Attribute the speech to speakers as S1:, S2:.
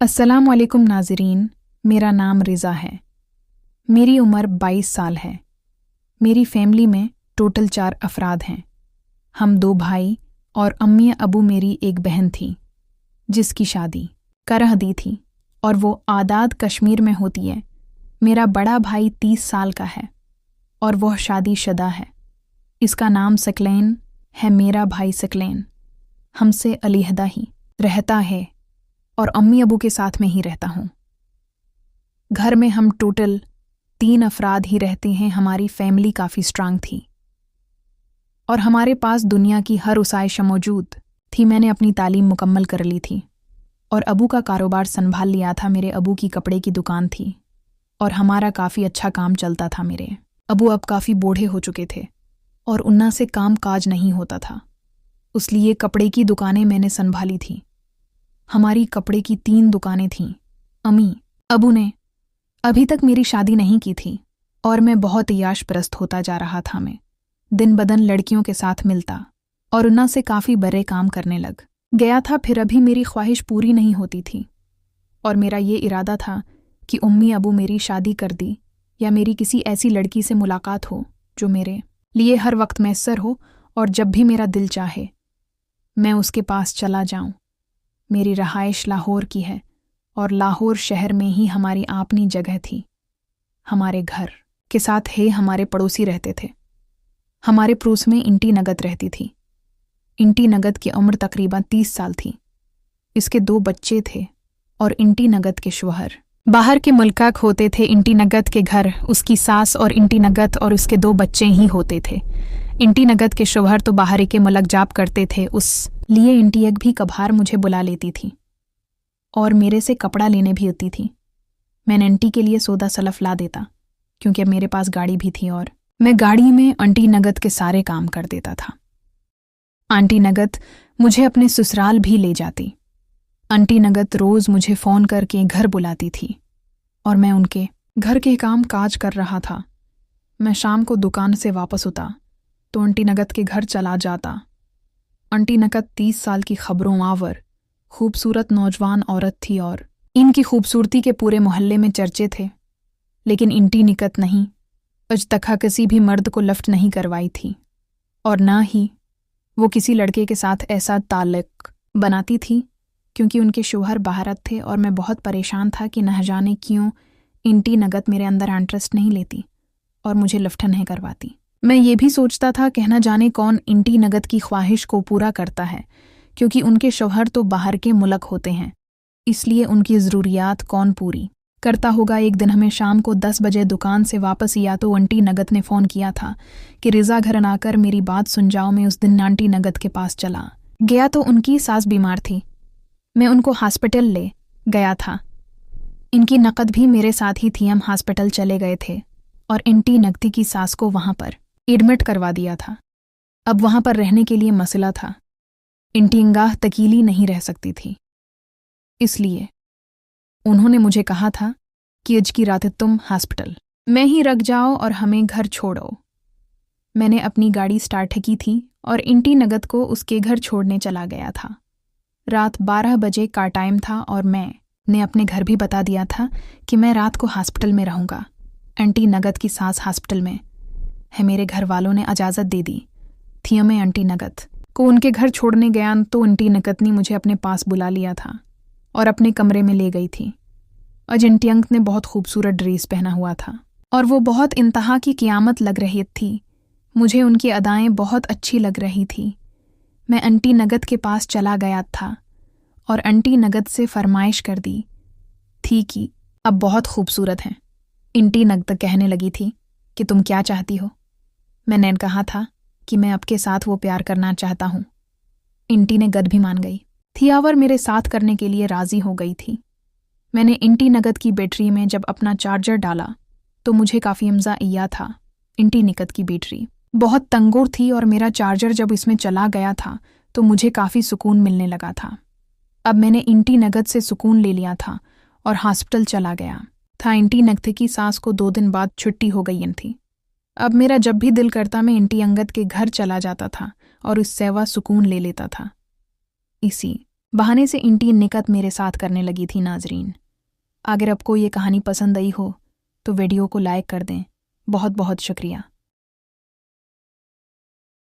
S1: अस्सलाम वालेकुम नाज़रीन, मेरा नाम रिज़ा है। मेरी उम्र 22 साल है। मेरी फैमिली में टोटल 4 अफराद हैं। हम 2 भाई और अम्मी अबू मेरी एक बहन थी जिसकी शादी करह दी थी और वो आदाद कश्मीर में होती है। मेरा बड़ा भाई 30 साल का है और वह शादीशुदा है। इसका नाम सकलैन है। मेरा भाई सकलैन हमसे अलहदा ही रहता है और अम्मी अबू के साथ में ही रहता हूँ। घर में हम टोटल 3 अफराद ही रहते हैं। हमारी फैमिली काफ़ी स्ट्रांग थी और हमारे पास दुनिया की हर उसाइश मौजूद थी। मैंने अपनी तालीम मुकम्मल कर ली थी और अबू का कारोबार संभाल लिया था। मेरे अबू की कपड़े की दुकान थी और हमारा काफ़ी अच्छा काम चलता था। मेरे अबू अब काफ़ी बूढ़े हो चुके थे और उन्ना से काम काज नहीं होता था, इसलिए कपड़े की दुकानें मैंने संभाली थी। हमारी कपड़े की 3 दुकानें थीं। अम्मी अबू ने अभी तक मेरी शादी नहीं की थी और मैं बहुत याश परस्त होता जा रहा था। मैं दिन बदन लड़कियों के साथ मिलता और उन्ना से काफ़ी बड़े काम करने लग गया था। फिर अभी मेरी ख्वाहिश पूरी नहीं होती थी और मेरा ये इरादा था कि उम्मी अबू मेरी शादी कर दी या मेरी किसी ऐसी लड़की से मुलाकात हो जो मेरे लिए हर वक्त मैसर हो और जब भी मेरा दिल चाहे मैं उसके पास चला जाऊं। मेरी रहाइश लाहौर की है और लाहौर शहर में ही हमारी अपनी जगह थी। हमारे घर के साथ ही हमारे पड़ोसी रहते थे। हमारे पड़ोस में इंटी नगद रहती थी। इंटी नगद की उम्र तकरीबन 30 साल थी। इसके 2 बच्चे थे और इंटी नगद के शौहर बाहर के मुल्क होते थे। इंटी नगद के घर उसकी सास और इंटी नगद और उसके 2 बच्चे ही होते थे। इंटी नगद के शौहर तो बाहर के मुल्क जाप करते थे, उस लिए इंटियक भी कभार मुझे बुला लेती थी और मेरे से कपड़ा लेने भी होती थी। मैं आंटी के लिए सौदा सलफ ला देता क्योंकि अब मेरे पास गाड़ी भी थी और मैं गाड़ी में आंटी नगद के सारे काम कर देता था। आंटी नगद मुझे अपने ससुराल भी ले जाती। आंटी नगद रोज़ मुझे फ़ोन करके घर बुलाती थी और मैं उनके घर के काम काज कर रहा था। मैं शाम को दुकान से वापस उता तो आंटी नगद के घर चला जाता। आंटी नगद 30 साल की खबरों आवर खूबसूरत नौजवान औरत थी और इनकी खूबसूरती के पूरे मोहल्ले में चर्चे थे। लेकिन इंटी निकत नहीं आज तक किसी भी मर्द को लफ्ट नहीं करवाई थी और ना ही वो किसी लड़के के साथ ऐसा ताल्लुक बनाती थी क्योंकि उनके शौहर बाहरत थे और मैं बहुत परेशान था कि न जाने क्यों इंटी नगद मेरे अंदर इंटरेस्ट नहीं लेती और मुझे लफ्ट नहीं करवाती। मैं ये भी सोचता था कि न जाने कौन इंटी नगद की ख्वाहिश को पूरा करता है क्योंकि उनके शौहर तो बाहर के मुल्क होते हैं, इसलिए उनकी ज़रूरियात कौन पूरी करता होगा। एक दिन हमें शाम को 10 बजे दुकान से वापस या तो आंटी नगद ने फ़ोन किया था कि रिज़ा घर आकर मेरी बात सुन जाओ। मैं उस दिन आंटी नगद के पास चला गया तो उनकी सास बीमार थी। मैं उनको हॉस्पिटल ले गया था। इनकी नकद भी मेरे साथ ही थी। हम हॉस्पिटल चले गए थे और इंटी नगदी की सास को वहाँ पर एडमिट करवा दिया था। अब वहाँ पर रहने के लिए मसला था। इंटी इंगाह तकीली नहीं रह सकती थी, इसलिए उन्होंने मुझे कहा था कि आज की रात तुम हॉस्पिटल में ही रख जाओ और हमें घर छोड़ो। मैंने अपनी गाड़ी स्टार्ट की थी और इंटी नगद को उसके घर छोड़ने चला गया था। रात 12 बजे का टाइम था और मैंने अपने घर भी बता दिया था कि मैं रात को हॉस्पिटल में रहूँगा। आंटी नगद की सास हॉस्पिटल में है। मेरे घर वालों ने इजाज़त दे दी थी। मैं आंटी नगद को उनके घर छोड़ने गया तो आंटी नगद ने मुझे अपने पास बुला लिया था और अपने कमरे में ले गई थी। आज आंटी अंक ने बहुत खूबसूरत ड्रेस पहना हुआ था और वो बहुत इंतहा की क़यामत लग रही थी। मुझे उनकी अदाएं बहुत अच्छी लग रही थी। मैं आंटी नगद के पास चला गया था और आंटी नगद से फरमाइश कर दी थी कि अब बहुत खूबसूरत हैं। आंटी नगद कहने लगी थी कि तुम क्या चाहती हो। मैंने कहा था कि मैं आपके साथ वो प्यार करना चाहता हूँ। इंटी ने गद भी मान गई थी और मेरे साथ करने के लिए राज़ी हो गई थी। मैंने इंटी नगद की बैटरी में जब अपना चार्जर डाला तो मुझे काफ़ी मज़ा आया था। इंटी नगद की बैटरी बहुत तंगोर थी और मेरा चार्जर जब इसमें चला गया था तो मुझे काफ़ी सुकून मिलने लगा था। अब मैंने इंटी नगद से सुकून ले लिया था और हॉस्पिटल चला गया था। इंटी नगद की सास को 2 दिन बाद छुट्टी हो गई थी। अब मेरा जब भी दिल करता मैं इंटी अंगद के घर चला जाता था और उस सेवा सुकून ले लेता था। इसी बहाने से इंटी निकत मेरे साथ करने लगी थी। नाजरीन, अगर आपको ये कहानी पसंद आई हो तो वीडियो को लाइक कर दें। बहुत बहुत शुक्रिया।